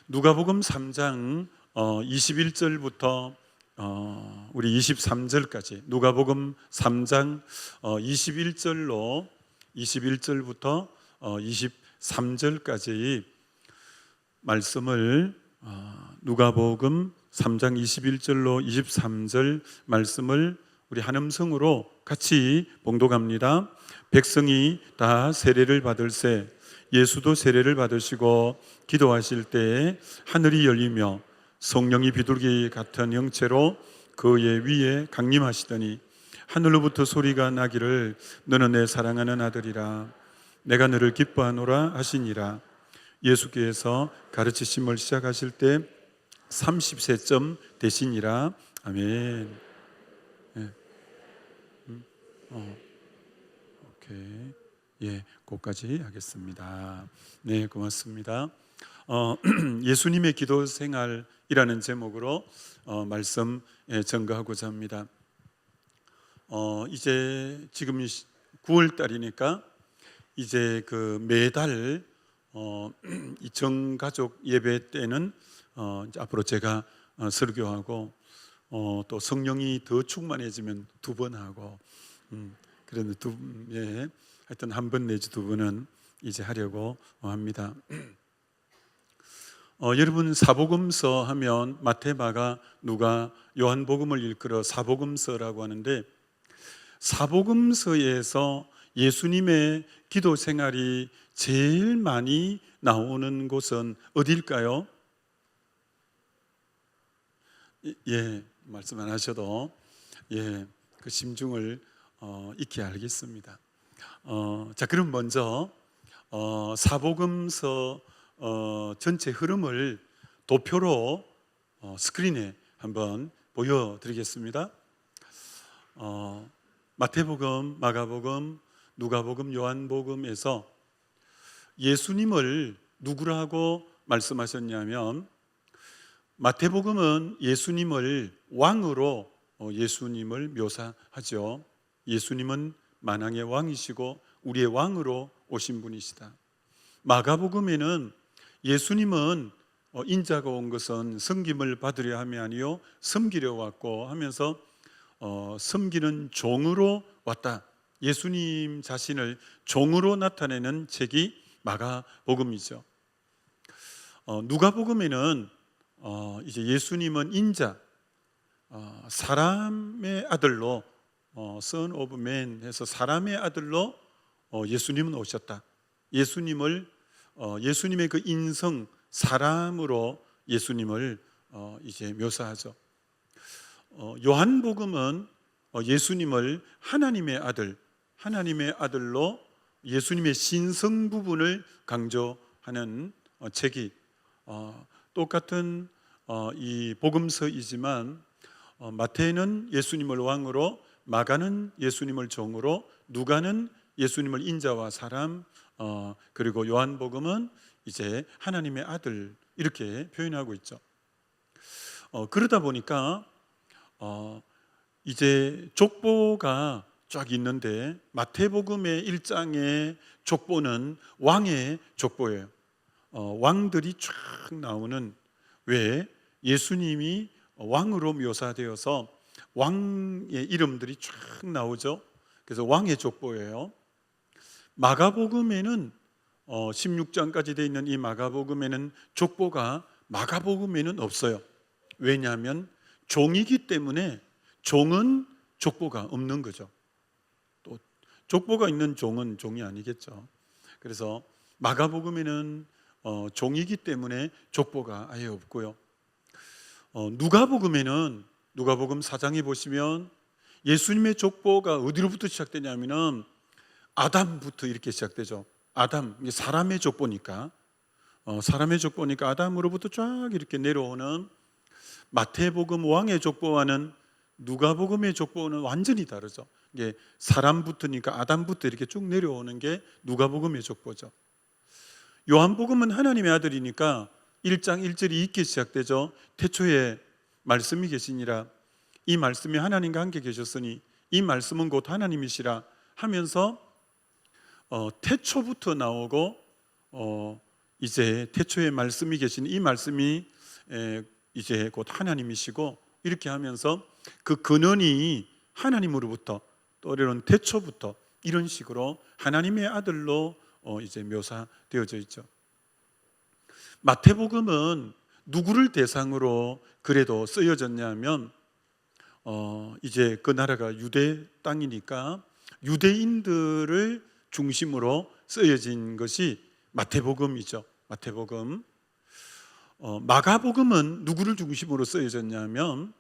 누가복음 3장 21절부터 우리 23절까지, 누가복음 3장 21절부터 23절까지 말씀을 누가복음 3장 21절로 23절 말씀을 우리 한음성으로 같이 봉독합니다. 백성이 다 세례를 받을새 예수도 세례를 받으시고 기도하실 때에 하늘이 열리며 성령이 비둘기 같은 형체로 그의 위에 강림하시더니 하늘로부터 소리가 나기를 너는 내 사랑하는 아들이라 내가 너를 기뻐하노라 하시니라. 예수께서 가르치심을 시작하실 때 30세쯤 되시니라. 아멘. 네. 오케이. 예, 거기까지 하겠습니다. 네, 고맙습니다. 예수님의 기도 생활이라는 제목으로 말씀 전가하고자 합니다. 이제 지금 9월 달이니까 이제 그 매달 이 정가족 예배 때는 앞으로 제가 설교하고 또 성령이 더 충만해지면 2번 하고 그래도 하여튼 1번 내지 2번은 이제 하려고 합니다. 여러분, 사복음서 하면 마태, 마가, 누가, 요한복음을 일컬어 사복음서라고 하는데, 사복음서에서 예수님의 기도 생활이 제일 많이 나오는 곳은 어딜까요? 예, 말씀 안 하셔도 그 심중을 익히 알겠습니다. 자, 그럼 먼저 사복음서 전체 흐름을 도표로 스크린에 한번 보여드리겠습니다. 마태복음, 마가복음, 누가복음, 요한복음에서 예수님을 누구라고 말씀하셨냐면, 마태복음은 예수님을 왕으로 예수님을 묘사하죠. 예수님은 만왕의 왕이시고 우리의 왕으로 오신 분이시다. 마가복음에는 예수님은 인자가 온 것은 섬김을 받으려 함이 아니요 섬기려 왔고 하면서 섬기는 종으로 왔다. 예수님 자신을 종으로 나타내는 책이 마가복음이죠. 누가복음에는 이제 예수님은 인자, 사람의 아들로 Son of Man 해서 사람의 아들로 예수님은 오셨다. 예수님의 그 인성, 사람으로 예수님을 이제 묘사하죠. 요한복음은 예수님을 하나님의 아들로 예수님의 신성 부분을 강조하는 책이 똑같은 이 복음서이지만, 마태는 예수님을 왕으로, 마가는 예수님을 종으로, 누가는 예수님을 인자와 사람, 그리고 요한복음은 이제 하나님의 아들, 이렇게 표현하고 있죠. 그러다 보니까 이제 족보가 쫙 있는데, 마태복음의 1장의 족보는 왕의 족보예요. 왕들이 쫙 나오는, 왜 예수님이 왕으로 묘사되어서 왕의 이름들이 쫙 나오죠. 그래서 왕의 족보예요. 마가복음에는 16장까지 되어 있는 이 마가복음에는 족보가 마가복음에는 없어요. 왜냐하면 종이기 때문에 종은 족보가 없는 거죠. 또 족보가 있는 종은 종이 아니겠죠. 그래서 마가복음에는 종이기 때문에 족보가 아예 없고요. 누가복음에는 누가복음 4장에 보시면 예수님의 족보가 어디로부터 시작되냐면은 아담부터 이렇게 시작되죠. 아담, 사람의 족보니까 아담으로부터 쫙 이렇게 내려오는, 마태복음 왕의 족보와는 누가복음의 족보는 완전히 다르죠. 이게 사람부터니까 아담부터 이렇게 쭉 내려오는 게 누가복음의 족보죠. 요한복음은 하나님의 아들이니까 1장 1절이 있게 시작되죠. 태초에 말씀이 계시니라, 이 말씀이 하나님과 함께 계셨으니 이 말씀은 곧 하나님이시라 하면서 태초부터 나오고 이제 태초에 말씀이 계신 이 말씀이 이제 곧 하나님이시고, 이렇게 하면서 그 근원이 하나님으로부터, 또래는 태초부터 이런 식으로 하나님의 아들로 이제 묘사되어져 있죠. 마태복음은 누구를 대상으로 그래도 쓰여졌냐면 이제 그 나라가 유대 땅이니까 유대인들을 중심으로 쓰여진 것이 마태복음이죠. 마태복음. 마가복음은 누구를 중심으로 쓰여졌냐면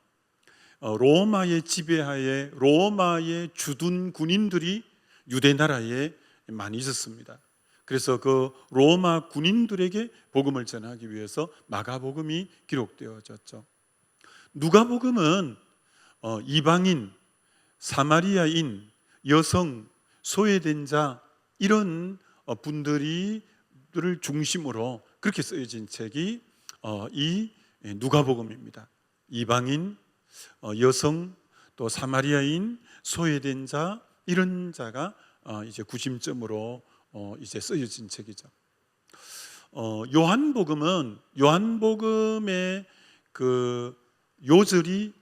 로마의 지배하에 로마의 주둔 군인들이 유대 나라에 많이 있었습니다. 그래서 그 로마 군인들에게 복음을 전하기 위해서 마가복음이 기록되어졌죠. 누가복음은 이방인, 사마리아인, 여성, 소외된 자 이런 분들을 중심으로 그렇게 쓰여진 책이 이 누가복음입니다. 이방인, 여성, 또 사마리아인, 소외된 자 이런 자가 이제 구심점으로 이제 쓰여진 책이죠. 요한복음의 그 요절이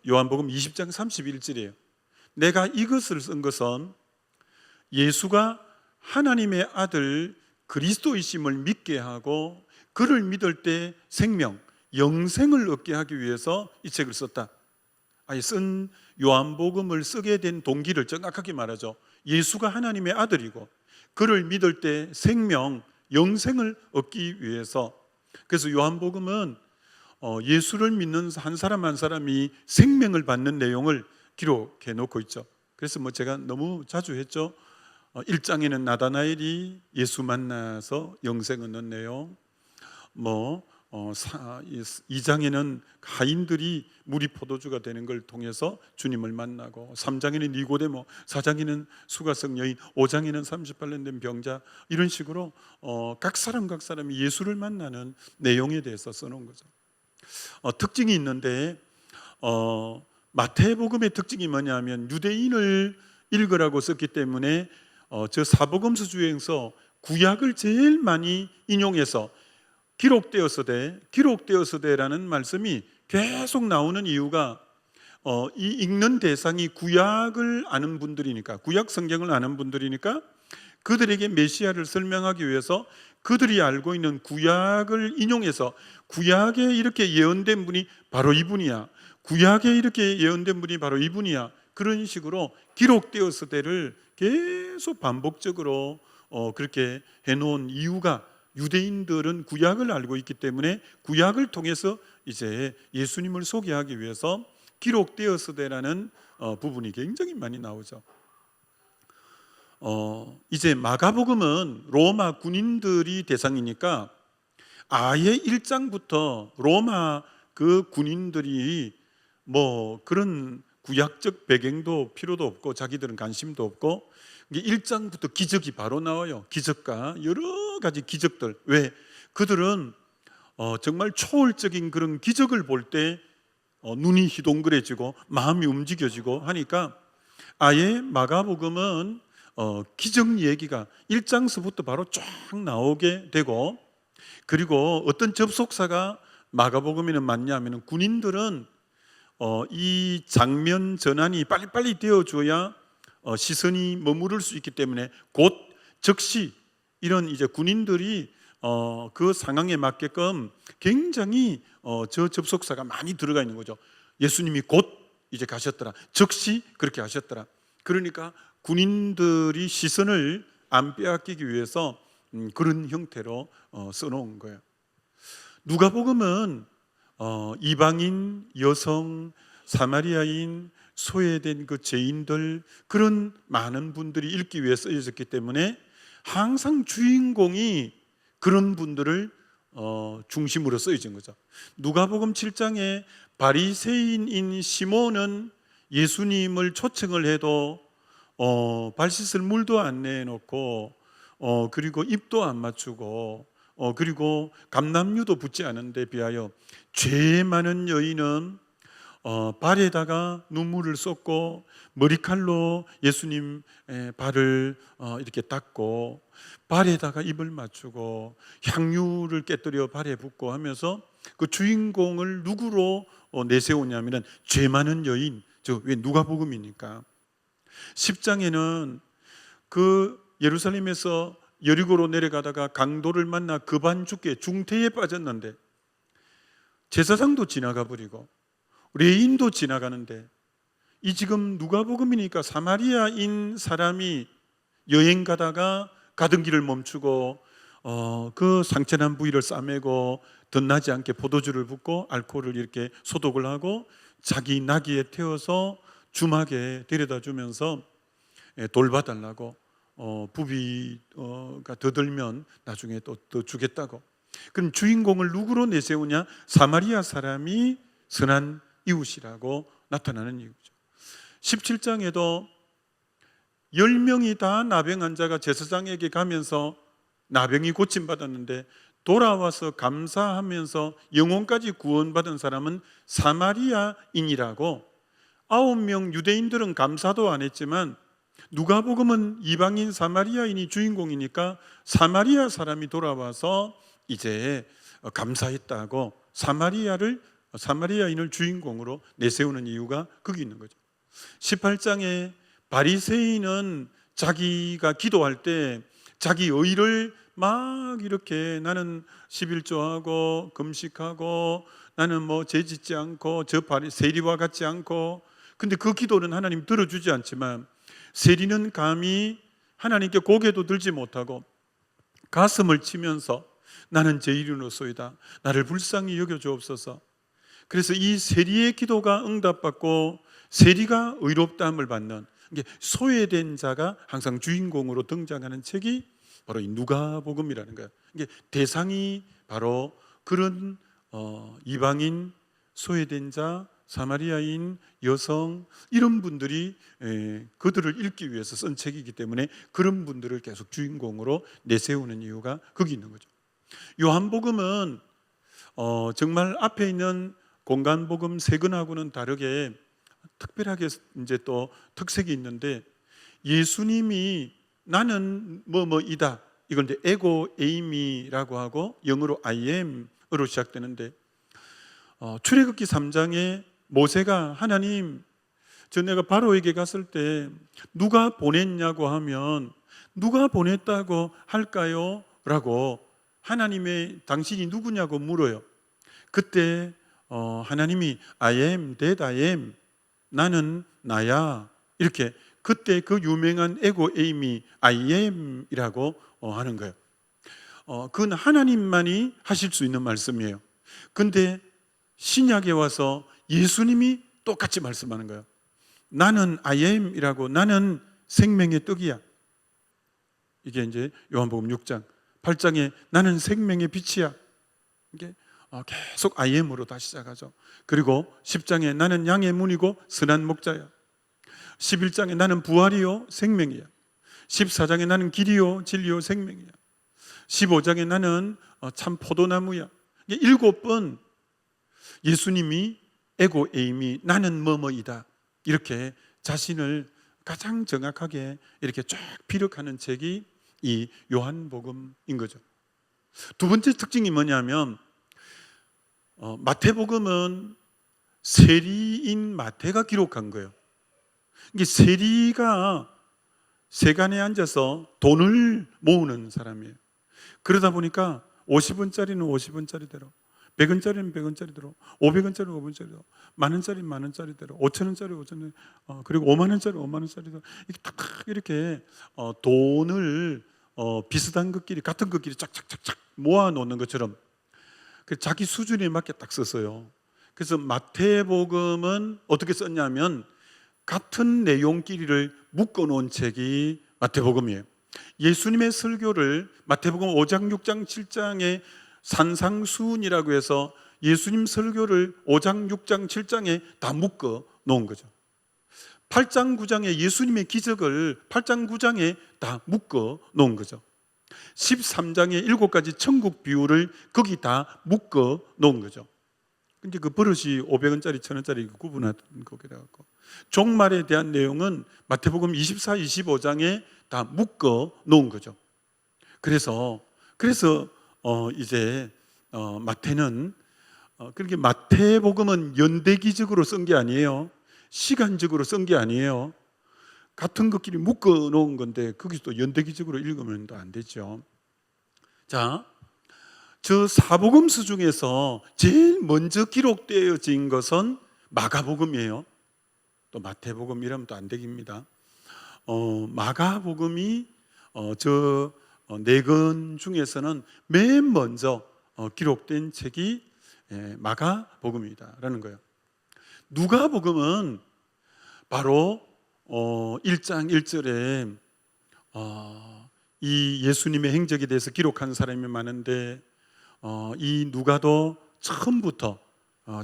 요한복음 20장 31절이에요. 내가 이것을 쓴 것은 예수가 하나님의 아들 그리스도이심을 믿게 하고 그를 믿을 때 생명, 영생을 얻게 하기 위해서 이 책을 썼다. 아예 쓴 요한복음을 쓰게 된 동기를 정확하게 말하죠. 예수가 하나님의 아들이고 그를 믿을 때 생명, 영생을 얻기 위해서. 그래서 요한복음은 예수를 믿는 한 사람 한 사람이 생명을 받는 내용을 기록해 놓고 있죠. 그래서 제가 너무 자주 했죠. 1장에는 나다나엘이 예수 만나서 영생 얻는 내용, 2장에는 가인들이 무리 포도주가 되는 걸 통해서 주님을 만나고, 3장에는 니고데모, 4장에는 수가성 여인, 5장에는 38년 된 병자, 이런 식으로 각 사람이 예수를 만나는 내용에 대해서 써놓은 거죠. 특징이 있는데 마태복음의 특징이 뭐냐면 유대인을 읽으라고 썼기 때문에 저 사복음서 중에서 구약을 제일 많이 인용해서 기록되었으되라는 말씀이 계속 나오는 이유가 이 읽는 대상이 구약을 아는 분들이니까, 구약 성경을 아는 분들이니까 그들에게 메시아를 설명하기 위해서 그들이 알고 있는 구약을 인용해서 구약에 이렇게 예언된 분이 바로 이분이야, 구약에 이렇게 예언된 분이 바로 이분이야, 그런 식으로 기록되었으되를 계속 반복적으로 그렇게 해놓은 이유가, 유대인들은 구약을 알고 있기 때문에 구약을 통해서 이제 예수님을 소개하기 위해서 기록되었으되라는 부분이 굉장히 많이 나오죠. 이제 마가복음은 로마 군인들이 대상이니까 아예 1장부터 로마 그 군인들이 그런 구약적 배경도 필요도 없고 자기들은 관심도 없고, 1장부터 기적이 바로 나와요. 기적과 여러 가지 기적들. 왜? 그들은 정말 초월적인 그런 기적을 볼 때 눈이 희동그레지고 마음이 움직여지고 하니까 아예 마가복음은 기적 얘기가 1장서부터 바로 쫙 나오게 되고, 그리고 어떤 접속사가 마가복음에는 많냐면 군인들은 이 장면 전환이 빨리빨리 되어줘야 시선이 머무를 수 있기 때문에 곧 즉시 이런 이제 군인들이 그 상황에 맞게끔 굉장히 저 접속사가 많이 들어가 있는 거죠. 예수님이 곧 이제 가셨더라, 즉시 그렇게 하셨더라. 그러니까 군인들이 시선을 안 빼앗기기 위해서 그런 형태로 써놓은 거예요. 누가복음은 이방인, 여성, 사마리아인, 소외된 그 죄인들, 그런 많은 분들이 읽기 위해 쓰여졌기 때문에 항상 주인공이 그런 분들을 중심으로 쓰여진 거죠. 누가복음 7장에 바리새인인 시몬은 예수님을 초청을 해도 발 씻을 물도 안 내놓고 그리고 입도 안 맞추고 그리고 감람류도 붙지 않은 데 비하여 죄 많은 여인은 발에다가 눈물을 쏟고 머리칼로 예수님 발을 이렇게 닦고 발에다가 입을 맞추고 향유를 깨뜨려 발에 붓고 하면서 그 주인공을 누구로 내세우냐면은 죄 많은 여인, 왜 누가복음이니까. 10장에는 그 예루살렘에서 여리고로 내려가다가 강도를 만나 급한 죽게 중태에 빠졌는데 제사장도 지나가 버리고 레인도 지나가는데, 이 지금 누가복음이니까 사마리아인 사람이 여행 가다가 가던 길을 멈추고 그 상처난 부위를 싸매고 덧나지 않게 포도주를 붓고 알코올을 이렇게 소독을 하고 자기 나귀에 태워서 주막에 데려다 주면서 돌봐달라고, 부비가 더 들면 나중에 또 더 주겠다고. 그럼 주인공을 누구로 내세우냐? 사마리아 사람이 선한 이웃이라고 나타나는 이유죠. 17장에도 10명이 다 나병 환자가 제사장에게 가면서 나병이 고침받았는데 돌아와서 감사하면서 영혼까지 구원받은 사람은 사마리아인이라고. 9명 유대인들은 감사도 안 했지만 누가복음은 이방인 사마리아인이 주인공이니까 사마리아 사람이 돌아와서 이제 감사했다고 사마리아인을 주인공으로 내세우는 이유가 거기 있는 거죠. 18장에 바리새인은 자기가 기도할 때 자기 의를 막 이렇게 나는 11조하고 금식하고 나는 뭐 죄짓지 않고 저 세리와 같지 않고, 근데 그 기도는 하나님 들어주지 않지만 세리는 감히 하나님께 고개도 들지 못하고 가슴을 치면서 나는 죄인으로소이다, 나를 불쌍히 여겨주옵소서. 그래서 이 세리의 기도가 응답받고 세리가 의롭다함을 받는, 이게 소외된 자가 항상 주인공으로 등장하는 책이 바로 이 누가복음이라는 거예요. 이게 대상이 바로 그런 이방인, 소외된 자, 사마리아인, 여성, 이런 분들이 그들을 읽기 위해서 쓴 책이기 때문에 그런 분들을 계속 주인공으로 내세우는 이유가 거기 있는 거죠. 요한복음은 정말 앞에 있는 공간복음 세 권하고는 다르게 특별하게 이제 또 특색이 있는데, 예수님이 나는 뭐뭐이다, 이건 이제 에고 에이미라고 하고 영어로 I am으로 시작되는데, 출애굽기 3장에 모세가 하나님, 내가 바로에게 갔을 때 누가 보냈냐고 하면 누가 보냈다고 할까요? 라고 하나님의 당신이 누구냐고 물어요. 그때 하나님이 I am that I am, 나는 나야, 이렇게 그때 그 유명한 에고 에이미 I am이라고 하는 거예요. 그건 하나님만이 하실 수 있는 말씀이에요. 근데 신약에 와서 예수님이 똑같이 말씀하는 거예요. 나는 I am이라고, 나는 생명의 떡이야. 이게 이제 요한복음 6장, 8장에 나는 생명의 빛이야. 이게 계속 I am으로 다시 시작하죠. 그리고 10장에 나는 양의 문이고 선한 목자야. 11장에 나는 부활이요 생명이야. 14장에 나는 길이요 진리요 생명이야. 15장에 나는 참 포도나무야. 7번 예수님이 에고 에이미, 나는 뭐뭐이다, 이렇게 자신을 가장 정확하게 이렇게 쫙 피력하는 책이 이 요한복음인 거죠. 두 번째 특징이 뭐냐면 마태복음은 세리인 마태가 기록한 거예요. 이게 세리가 세간에 앉아서 돈을 모으는 사람이에요. 그러다 보니까 50원짜리는 50원짜리대로, 100원짜리는 100원짜리대로, 500원짜리는 500원짜리대로, 만원짜리는 만원짜리대로, 5천원짜리 5천원, 그리고 5만원짜리 5만원짜리대로, 이렇게 탁 이렇게 돈을 비슷한 것끼리, 같은 것끼리 쫙쫙쫙쫙 모아놓는 것처럼 자기 수준에 맞게 딱 썼어요. 그래서 마태복음은 어떻게 썼냐면 같은 내용끼리를 묶어놓은 책이 마태복음이에요. 예수님의 설교를 마태복음 5장, 6장, 7장에 산상수훈이라고 해서 예수님 설교를 5장, 6장, 7장에 다 묶어 놓은 거죠. 8장, 9장에 예수님의 기적을 8장, 9장에 다 묶어 놓은 거죠. 13장에 7가지 천국 비유를 거기 다 묶어 놓은 거죠. 근데 그 버릇이 500원짜리 1000원짜리 구분하는 거기라 갖고 종말에 대한 내용은 마태복음 24, 25장에 다 묶어 놓은 거죠. 그래서 이제 마태는 그렇게 마태복음은 연대기적으로 쓴 게 아니에요. 시간적으로 쓴 게 아니에요. 같은 것끼리 묶어 놓은 건데 거기서 또 연대기적으로 읽으면 또 안 되죠. 자, 저 사복음서 중에서 제일 먼저 기록되어진 것은 마가복음이에요. 또 마태복음 이러면 또 안 되겠습니다. 마가복음이 저 네 권 중에서는 맨 먼저 기록된 책이 마가복음이다라는 거예요. 누가복음은 바로 1장 1절에 이 예수님의 행적에 대해서 기록한 사람이 많은데 이 누가도 처음부터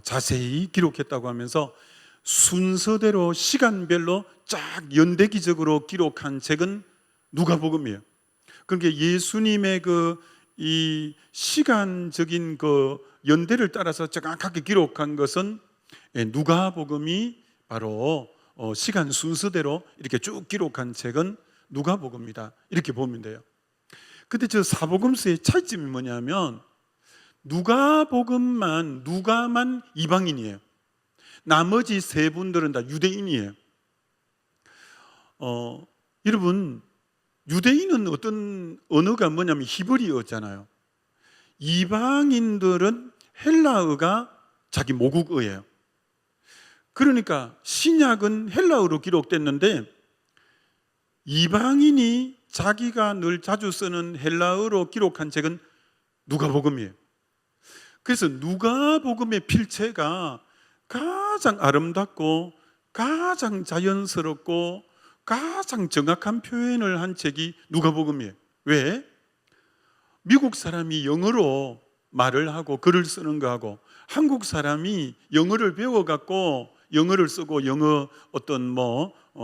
자세히 기록했다고 하면서 순서대로 시간별로 쫙 연대기적으로 기록한 책은 누가복음이에요. 그러니까 예수님의 이 시간적인 연대를 따라서 정확하게 기록한 것은 누가복음이 바로 시간 순서대로 이렇게 쭉 기록한 책은 누가복음이다, 이렇게 보면 돼요. 근데 저 사복음서의 차이점이 뭐냐면 누가만 이방인이에요. 나머지 세 분들은 다 유대인이에요. 여러분, 유대인은 어떤 언어가 뭐냐면 히브리어잖아요. 이방인들은 헬라어가 자기 모국어예요. 그러니까 신약은 헬라어로 기록됐는데 이방인이 자기가 늘 자주 쓰는 헬라어로 기록한 책은 누가복음이에요. 그래서 누가복음의 필체가 가장 아름답고 가장 자연스럽고 가장 정확한 표현을 한 책이 누가복음이에요. 왜? 미국 사람이 영어로 말을 하고 글을 쓰는 거하고 한국 사람이 영어를 배워갖고 영어를 쓰고 영어 어떤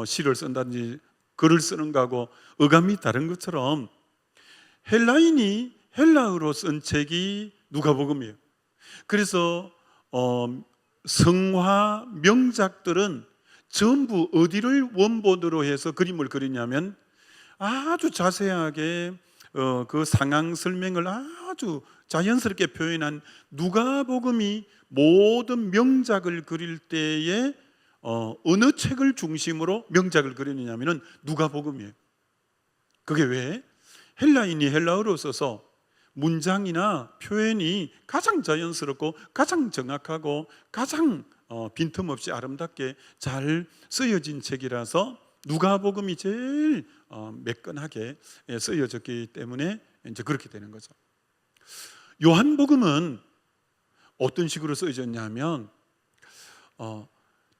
시를 쓴다든지 글을 쓰는 거하고 어감이 다른 것처럼 헬라인이 헬라어로 쓴 책이 누가복음이에요. 그래서 성화 명작들은 전부 어디를 원본으로 해서 그림을 그리냐면 아주 자세하게 그 상황 설명을 아주 자연스럽게 표현한 누가복음이 모든 명작을 그릴 때에 어느 책을 중심으로 명작을 그리느냐면은 누가복음이에요. 그게 왜? 헬라인이 헬라어로 써서 문장이나 표현이 가장 자연스럽고 가장 정확하고 가장 빈틈없이 아름답게 잘 쓰여진 책이라서 누가복음이 제일 매끈하게 쓰여졌기 때문에 이제 그렇게 되는 거죠. 요한복음은 어떤 식으로 쓰여졌냐면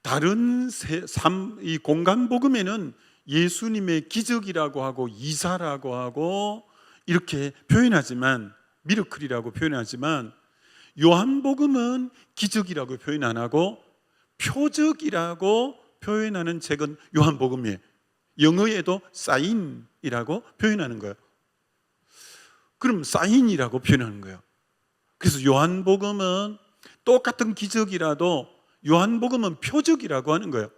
다른 이 공간복음에는 예수님의 기적이라고 하고 이사라고 하고 이렇게 표현하지만 미러클이라고 표현하지만 요한복음은 기적이라고 표현 안 하고 표적이라고 표현하는 책은 요한복음이에요. 영어에도 사인이라고 표현하는 거예요. 그럼 사인이라고 표현하는 거예요. 그래서 요한복음은 똑같은 기적이라도 요한복음은 표적이라고 하는 거예요.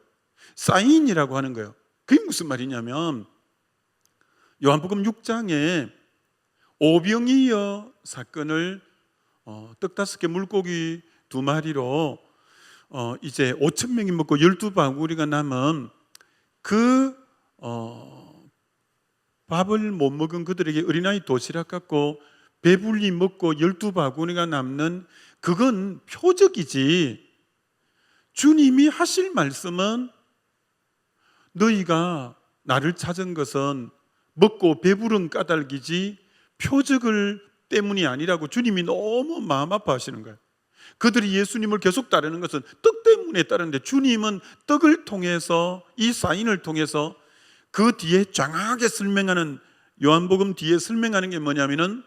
사인이라고 하는 거예요. 그게 무슨 말이냐면 요한복음 6장에 오병이어 사건을 떡 5개 물고기 2마리로 이제 5,000명이 먹고 12바구니가 남은 그 밥을 못 먹은 그들에게 어린아이 도시락 갖고 배불리 먹고 12바구니가 남는 그건 표적이지, 주님이 하실 말씀은 너희가 나를 찾은 것은 먹고 배부른 까닭이지 표적을 때문이 아니라고 주님이 너무 마음 아파하시는 거예요. 그들이 예수님을 계속 따르는 것은 떡 때문에 따르는데 주님은 떡을 통해서 이 사인을 통해서 그 뒤에 장하게 설명하는, 요한복음 뒤에 설명하는 게 뭐냐면은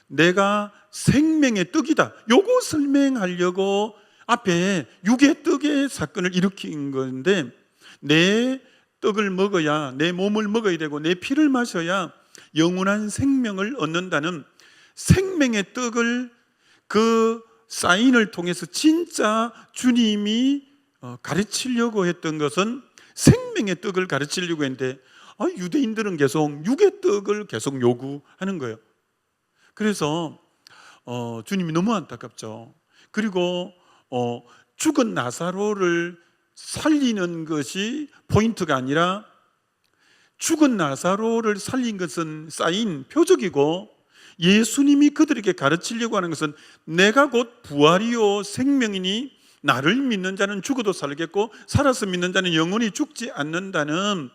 내가 생명의 떡이다, 요거 설명하려고 앞에 육의 떡의 사건을 일으킨 건데 내 떡을 먹어야, 내 몸을 먹어야 되고 내 피를 마셔야 영원한 생명을 얻는다는 생명의 떡을 그 사인을 통해서 진짜 주님이 가르치려고 했던 것은 생명의 떡을 가르치려고 했는데 유대인들은 계속 육의 떡을 계속 요구하는 거예요. 그래서 주님이 너무 안타깝죠. 그리고 죽은 나사로를 살리는 것이 포인트가 아니라 죽은 나사로를 살린 것은 사인, 표적이고 예수님이 그들에게 가르치려고 하는 것은 내가 곧 부활이요 생명이니 나를 믿는 자는 죽어도 살겠고 살아서 믿는 자는 영원히 죽지 않는다는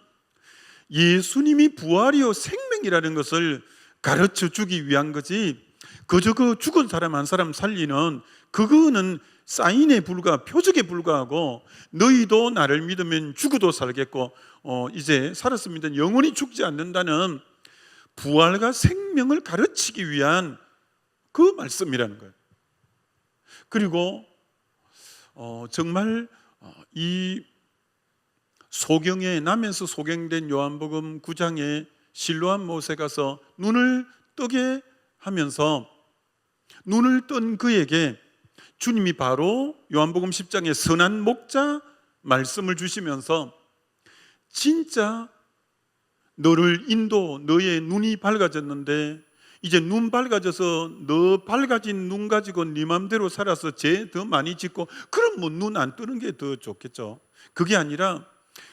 예수님이 부활이요 생명이라는 것을 가르쳐 주기 위한 거지, 그저 그 죽은 사람 한 사람 살리는 그거는 사인에 불과, 표적에 불과하고 너희도 나를 믿으면 죽어도 살겠고 이제 살아서 믿는 영원히 죽지 않는다는 부활과 생명을 가르치기 위한 그 말씀이라는 거예요. 그리고 정말 이 소경에 나면서 소경된 요한복음 9장에 실로암 못에 가서 눈을 뜨게 하면서 눈을 뜬 그에게 주님이 바로 요한복음 10장에 선한 목자 말씀을 주시면서 진짜 너를 너의 눈이 밝아졌는데 이제 눈 밝아져서 너 밝아진 눈 가지고 네 맘대로 살아서 죄 더 많이 짓고 그럼 뭐 눈 안 뜨는 게 더 좋겠죠. 그게 아니라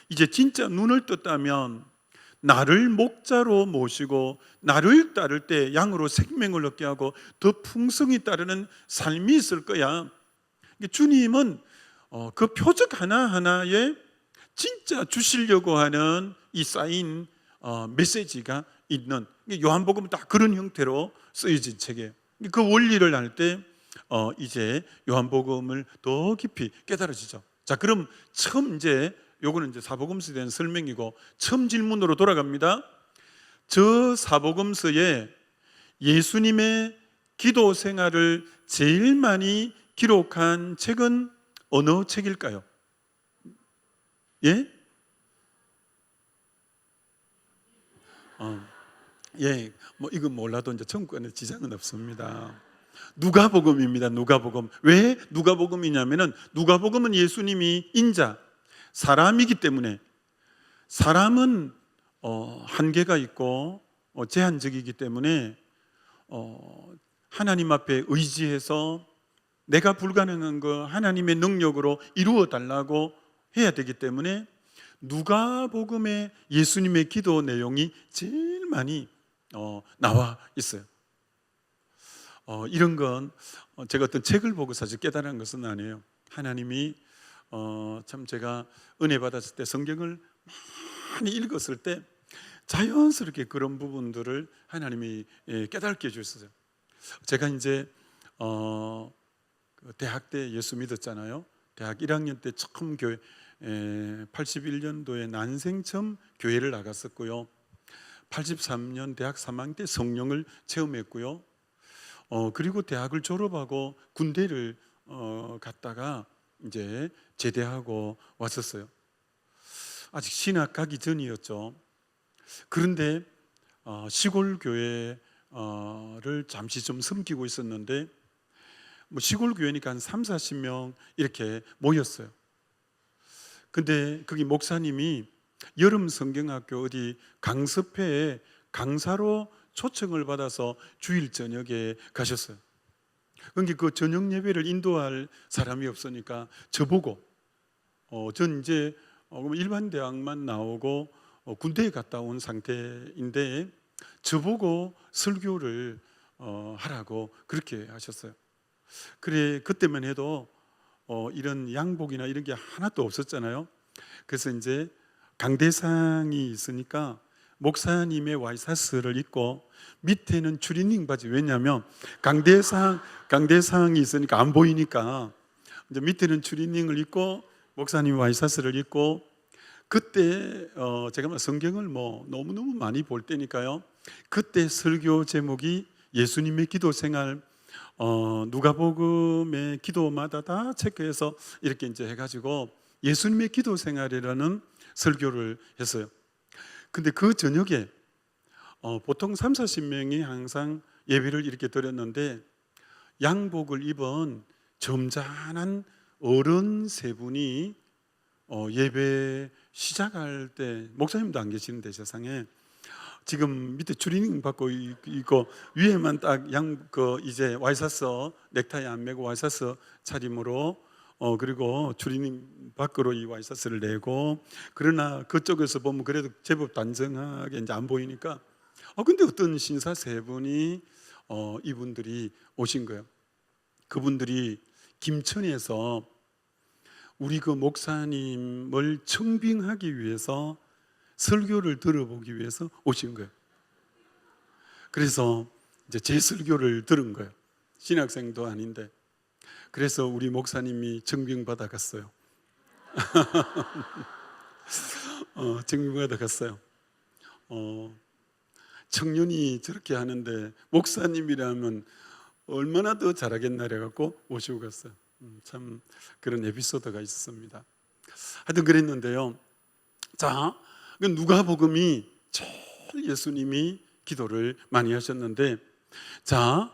이제 진짜 눈을 떴다면 나를 목자로 모시고 나를 따를 때 양으로 생명을 얻게 하고 더 풍성히 따르는 삶이 있을 거야. 주님은 그 표적 하나하나에 진짜 주시려고 하는 이 쌓인 메시지가 있는, 요한복음은 다 그런 형태로 쓰여진 책이에요. 그 원리를 알 때 이제 요한복음을 더 깊이 깨달아지죠. 자, 그럼 처음 요거는 이제 사복음서에 대한 설명이고 처음 질문으로 돌아갑니다. 저 사복음서에 예수님의 기도 생활을 제일 많이 기록한 책은 어느 책일까요? 예? 예, 뭐 이건 몰라도 이제 천국에는 지장은 없습니다. 누가복음입니다. 누가복음. 왜 누가복음이냐면은 누가복음은 예수님이 인자, 사람이기 때문에, 사람은 한계가 있고 제한적이기 때문에 하나님 앞에 의지해서 내가 불가능한 거 하나님의 능력으로 이루어 달라고 해야 되기 때문에 누가복음에 예수님의 기도 내용이 제일 많이 나와 있어요. 이런 건 제가 어떤 책을 보고 사실 깨달은 것은 아니에요. 하나님이 참 제가 은혜 받았을 때 성경을 많이 읽었을 때 자연스럽게 그런 부분들을 하나님이 깨닫게 해주셨어요. 제가 이제 대학 때 예수 믿었잖아요. 대학 1학년 때 처음 81년도에 난생 처음 교회를 나갔었고요. 83년 대학 3학년 때 성령을 체험했고요. 그리고 대학을 졸업하고 군대를 갔다가 이제 제대하고 왔었어요. 아직 신학 가기 전이었죠. 그런데 시골 교회를 잠시 좀 섬기고 있었는데 뭐 시골 교회니까 한 3, 40명 이렇게 모였어요. 근데 거기 목사님이 여름 성경학교 어디 강습회에 강사로 초청을 받아서 주일 저녁에 가셨어요. 그러니까 그 저녁 예배를 인도할 사람이 없으니까 저보고 전 이제 일반 대학만 나오고 군대에 갔다 온 상태인데 저보고 설교를 하라고 그렇게 하셨어요. 그래, 그때만 해도 이런 양복이나 이런 게 하나도 없었잖아요. 그래서 이제 강대상이 있으니까 목사님의 와이셔츠를 입고 밑에는 추리닝 바지, 왜냐하면 강대상이 있으니까 안 보이니까 이제 밑에는 추리닝을 입고 목사님 와이셔츠를 입고, 그때 제가 성경을 뭐 너무너무 많이 볼 때니까요. 그때 설교 제목이 예수님의 기도 생활, 누가복음의 기도마다 다 체크해서 이렇게 이제 해가지고 예수님의 기도 생활이라는 설교를 했어요. 근데 그 저녁에 보통 3, 40명이 항상 예배를 이렇게 드렸는데 양복을 입은 점잖은 어른 세 분이 예배 시작할 때, 목사님도 안 계시는데 세상에, 지금 밑에 추리닝 받고 있고 위에만 딱 이제 와이셔츠 넥타이 안 매고 와이셔츠 차림으로 그리고 추리닝 밖으로 이 와이셔츠를 내고, 그러나 그쪽에서 보면 그래도 제법 단정하게 이제 안 보이니까 근데 어떤 신사 세 분이 이분들이 오신 거예요. 그분들이 김천에서 우리 그 목사님을 청빙하기 위해서 설교를 들어보기 위해서 오신 거예요. 그래서 이제 제 설교를 들은 거예요. 신학생도 아닌데. 그래서 우리 목사님이 청빙받아 갔어요. 청빙받아 갔어요. 청년이 저렇게 하는데 목사님이라면 얼마나 더 잘하겠나 해갖고 모시고 갔어요. 참 그런 에피소드가 있었습니다. 하여튼 그랬는데요. 자, 누가복음이 제일 예수님이 기도를 많이 하셨는데, 자,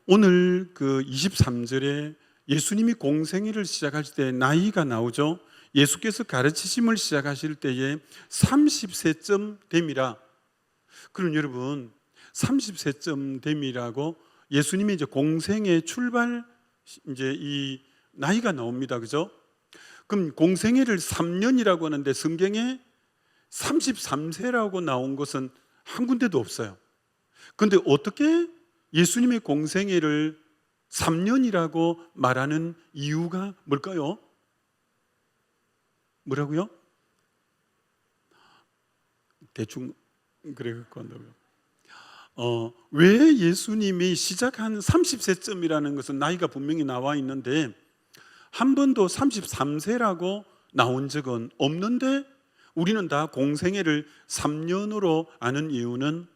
오늘 그 23절에 예수님이 공생애를 시작하실 때 나이가 나오죠. 예수께서 가르치심을 시작하실 때에 30세쯤 됨이라. 그럼 여러분 30세쯤 됨이라고 예수님이 이제 공생애 출발 이제 이 나이가 나옵니다. 그죠? 그럼 공생애를 3년이라고 하는데 성경에 33세라고 나온 것은 한 군데도 없어요. 그런데 어떻게 예수님의 공생애를 3년이라고 말하는 이유가 뭘까요? 뭐라고요? 대충 그래갖고 한다고요. 왜 예수님이 시작한 30세쯤이라는 것은 나이가 분명히 나와 있는데 한 번도 33세라고 나온 적은 없는데 우리는 다 공생애를 3년으로 아는 이유는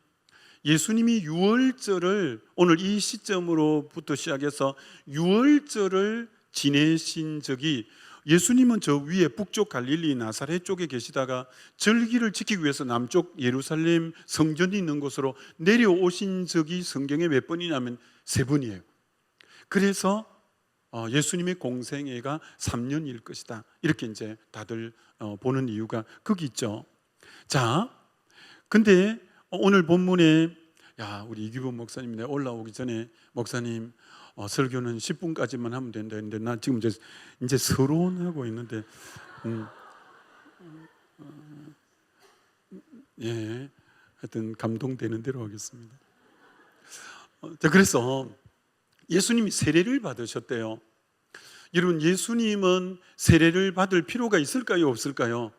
예수님이 유월절을 오늘 이 시점으로부터 시작해서 유월절을 지내신 적이, 예수님은 저 위에 북쪽 갈릴리 나사렛 쪽에 계시다가 절기를 지키기 위해서 남쪽 예루살렘 성전이 있는 곳으로 내려오신 적이 성경에 몇 번이냐면 3번이에요. 그래서 예수님의 공생애가 3년일 것이다, 이렇게 이제 다들 보는 이유가 거기 있죠. 자, 근데 오늘 본문에 우리 이규범 목사님 내가 올라오기 전에 목사님 설교는 10분까지만 하면 된다 했는데 나 지금 이제 서론하고 있는데 하여튼 감동되는 대로 하겠습니다. 그래서 예수님이 세례를 받으셨대요. 여러분, 예수님은 세례를 받을 필요가 있을까요, 없을까요?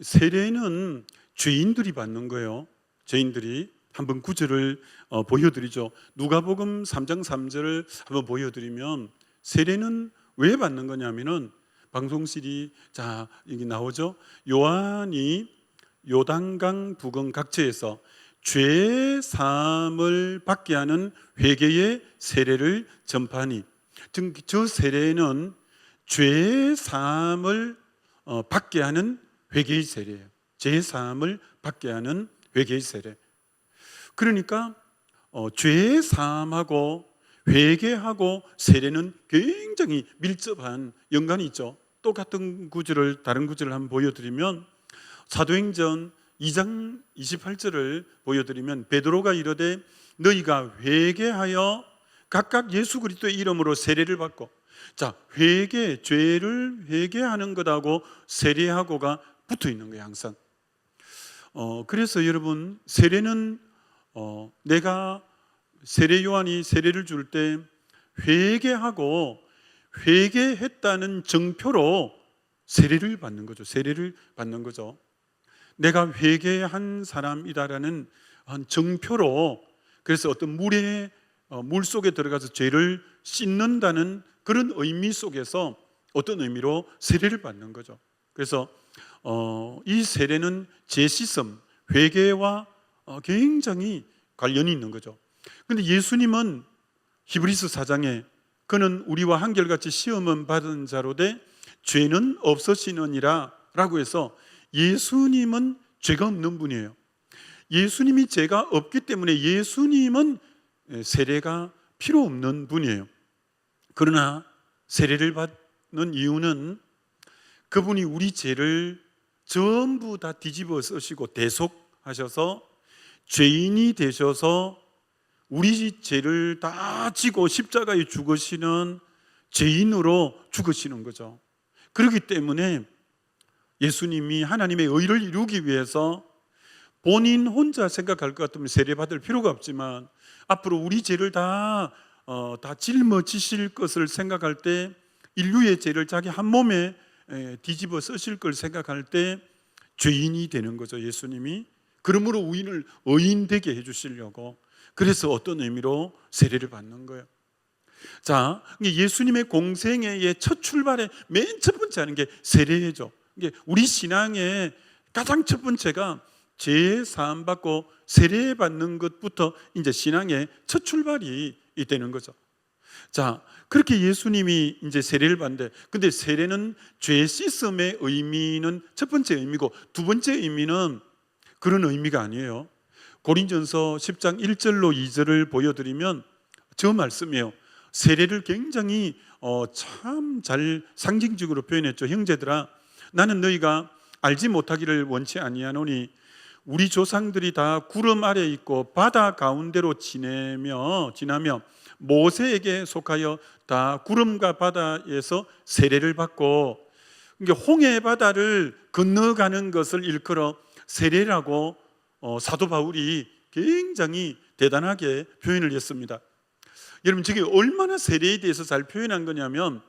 세례는 죄인들이 받는 거예요. 죄인들이. 한번 구절을 보여드리죠. 누가복음 3장 3절을 한번 보여드리면, 세례는 왜 받는 거냐면은 방송실이 여기 나오죠. 요한이 요단강 부근 각처에서 죄 사함을 받게 하는 회개의 세례를 전파하니, 즉 저 세례는 죄 사함을 받게 하는 회개의 세례예요. 죄 사함을 받게 하는 회개의 세례. 그러니까 죄 사함하고 회개하고 세례는 굉장히 밀접한 연관이 있죠. 똑같은 구절을, 다른 구절을 한번 보여드리면, 사도행전 2장 28절을 보여드리면, 베드로가 이르되 너희가 회개하여 각각 예수 그리스도의 이름으로 세례를 받고, 회개, 죄를 회개하는 것하고 세례하고가 붙어 있는 거예요, 항상. 그래서 여러분, 세례는 내가 세례 요한이 세례를 줄 때 회개하고 회개했다는 증표로 세례를 받는 거죠. 세례를 받는 거죠. 내가 회개한 사람이다라는 증표로, 그래서 어떤 물 속에 들어가서 죄를 씻는다는 그런 의미 속에서 어떤 의미로 세례를 받는 거죠. 그래서 이 세례는 재씻음, 회개와 굉장히 관련이 있는 거죠. 그런데 예수님은 히브리서 4장에 그는 우리와 한결같이 시험은 받은 자로되 죄는 없으시느니라 라고 해서, 예수님은 죄가 없는 분이에요. 예수님이 죄가 없기 때문에 예수님은 세례가 필요 없는 분이에요. 그러나 세례를 받는 이유는 그분이 우리 죄를 전부 다 뒤집어 쓰시고 대속하셔서 죄인이 되셔서 우리 죄를 다 지고 십자가에 죽으시는 죄인으로 죽으시는 거죠. 그렇기 때문에 예수님이 하나님의 의를 이루기 위해서 본인 혼자 생각할 것 같으면 세례받을 필요가 없지만 앞으로 우리 죄를 다 짊어지실 것을 생각할 때, 인류의 죄를 자기 한 몸에 뒤집어 쓰실 걸 생각할 때 죄인이 되는 거죠, 예수님이. 그러므로 우리를 의인 되게 해주시려고, 그래서 어떤 의미로 세례를 받는 거예요. 자, 예수님의 공생애의 첫 출발에 맨 첫 번째 하는 게 세례죠. 우리 신앙의 가장 첫 번째가 죄 사함 받고 세례 받는 것부터 이제 신앙의 첫 출발이 되는 거죠. 자, 그렇게 예수님이 이제 세례를 받는데, 근데 세례는 죄 씻음의 의미는 첫 번째 의미고, 두 번째 의미는 그런 의미가 아니에요. 고린전서 10장 1절로 2절을 보여드리면 저 말씀이에요. 세례를 굉장히 참 잘 상징적으로 표현했죠. 형제들아, 나는 너희가 알지 못하기를 원치 아니하노니 우리 조상들이 다 구름 아래 있고 바다 가운데로 지나며 모세에게 속하여 다 구름과 바다에서 세례를 받고, 그러니까 홍해 바다를 건너가는 것을 일컬어 세례라고 사도 바울이 굉장히 대단하게 표현을 했습니다. 여러분, 저게 얼마나 세례에 대해서 잘 표현한 거냐면,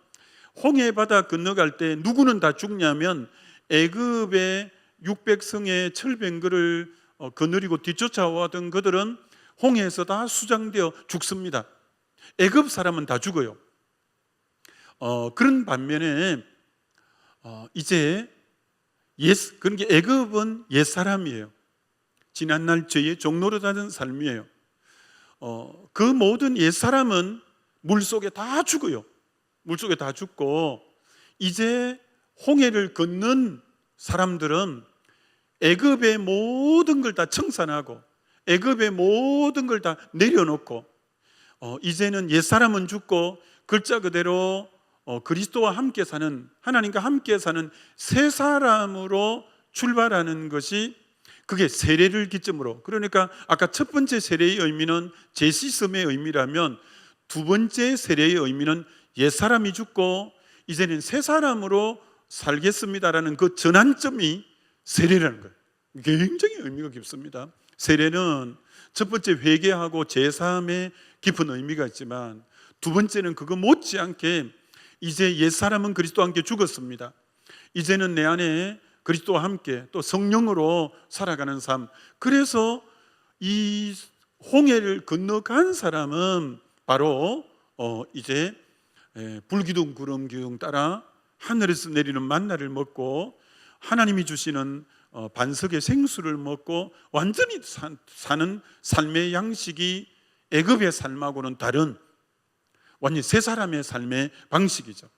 홍해 바다 건너갈 때 누구는 다 죽냐면 애굽의 600성의 철병거를 거느리고 뒤쫓아오던 그들은 홍해에서 다 수장되어 죽습니다. 애굽 사람은 다 죽어요. 그런 반면에 이제 그러니까 애굽은 옛사람이에요. 지난날 죄의 종노릇하는 삶이에요. 그 모든 옛사람은 물속에 다 죽어요. 물속에 다 죽고, 이제 홍해를 걷는 사람들은 애굽의 모든 걸 다 청산하고 애굽의 모든 걸 다 내려놓고, 이제는 옛사람은 죽고 글자 그대로 그리스도와 함께 사는, 하나님과 함께 사는 새 사람으로 출발하는 것이, 그게 세례를 기점으로. 그러니까 아까 첫 번째 세례의 의미는 죄 씻음의 의미라면, 두 번째 세례의 의미는 옛사람이 죽고 이제는 새 사람으로 살겠습니다라는 그 전환점이 세례라는 거예요. 굉장히 의미가 깊습니다. 세례는 첫 번째 회개하고 제사함에 깊은 의미가 있지만, 두 번째는 그거 못지않게 이제 옛사람은 그리스도와 함께 죽었습니다. 이제는 내 안에 그리스도와 함께 또 성령으로 살아가는 삶. 그래서 이 홍해를 건너간 사람은 바로 이제 불기둥 구름 기둥 따라 하늘에서 내리는 만나를 먹고 하나님이 주시는 반석의 생수를 먹고 완전히 사는 삶의 양식이 애굽의 삶하고는 다른 완전히 새 사람의 삶의 방식이죠.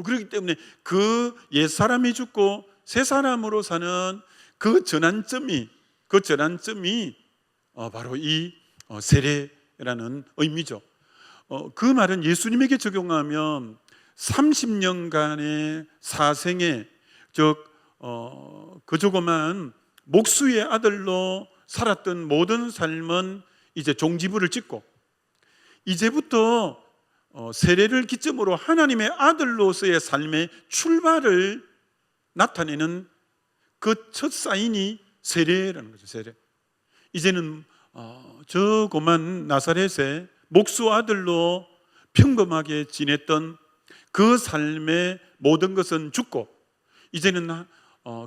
그렇기 때문에 그 옛사람이 죽고 새 사람으로 사는 그 전환점이 바로 이 세례라는 의미죠. 그 말은 예수님에게 적용하면 30년간의 사생애, 즉 그 조그만 목수의 아들로 살았던 모든 삶은 이제 종지부를 찍고, 이제부터 세례를 기점으로 하나님의 아들로서의 삶의 출발을 나타내는 그 첫 사인이 세례라는 거죠. 세례. 이제는 저 고만 나사렛의 목수 아들로 평범하게 지냈던 그 삶의 모든 것은 죽고, 이제는